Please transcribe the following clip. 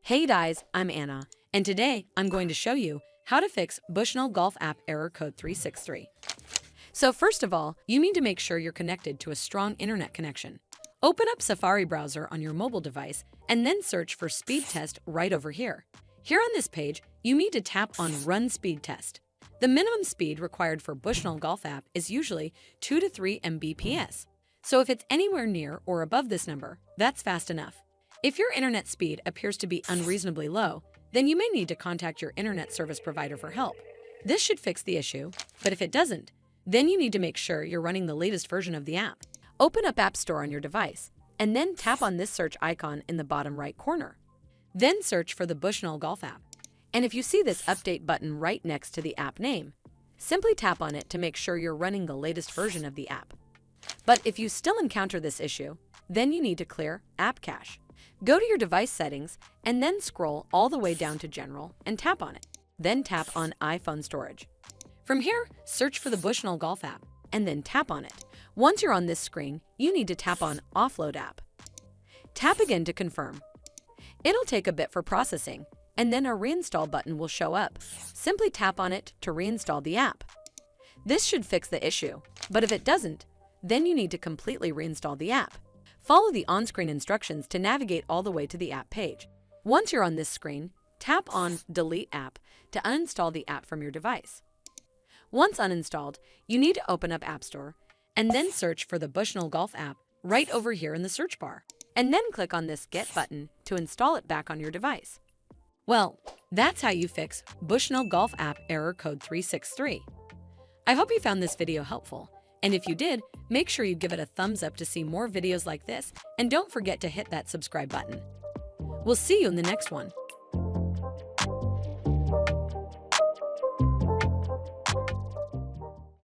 Hey guys, I'm Anna, and today I'm going to show you how to fix Bushnell Golf App error code 363. So first of all, you need to make sure you're connected to a strong internet connection. Open up Safari browser on your mobile device and then search for speed test right over here. Here on this page, you need to tap on Run Speed Test. The minimum speed required for Bushnell Golf App is usually 2 to 3 Mbps. So if it's anywhere near or above this number, that's fast enough. If your internet speed appears to be unreasonably low, then you may need to contact your internet service provider for help. This should fix the issue, but if it doesn't, then you need to make sure you're running the latest version of the app. Open up App Store on your device, and then tap on this search icon in the bottom right corner. Then search for the Bushnell Golf App. And if you see this update button right next to the app name, simply tap on it to make sure you're running the latest version of the app. But if you still encounter this issue, then you need to clear App Cache. Go to your device settings and then scroll all the way down to General and tap on it. Then tap on iPhone Storage. From here, search for the Bushnell Golf App and then tap on it. Once you're on this screen, you need to tap on Offload App. Tap again to confirm. It'll take a bit for processing, and then a Reinstall button will show up. Simply tap on it to reinstall the app. This should fix the issue, but if it doesn't, then you need to completely reinstall the app. Follow the on-screen instructions to navigate all the way to the app page. Once you're on this screen, tap on Delete App to uninstall the app from your device. Once uninstalled, you need to open up App Store and then search for the Bushnell Golf App right over here in the search bar, and then click on this Get button to install it back on your device. Well, that's how you fix Bushnell Golf App error code 363. I hope you found this video helpful. And if you did, make sure you give it a thumbs up to see more videos like this, and don't forget to hit that subscribe button. We'll see you in the next one.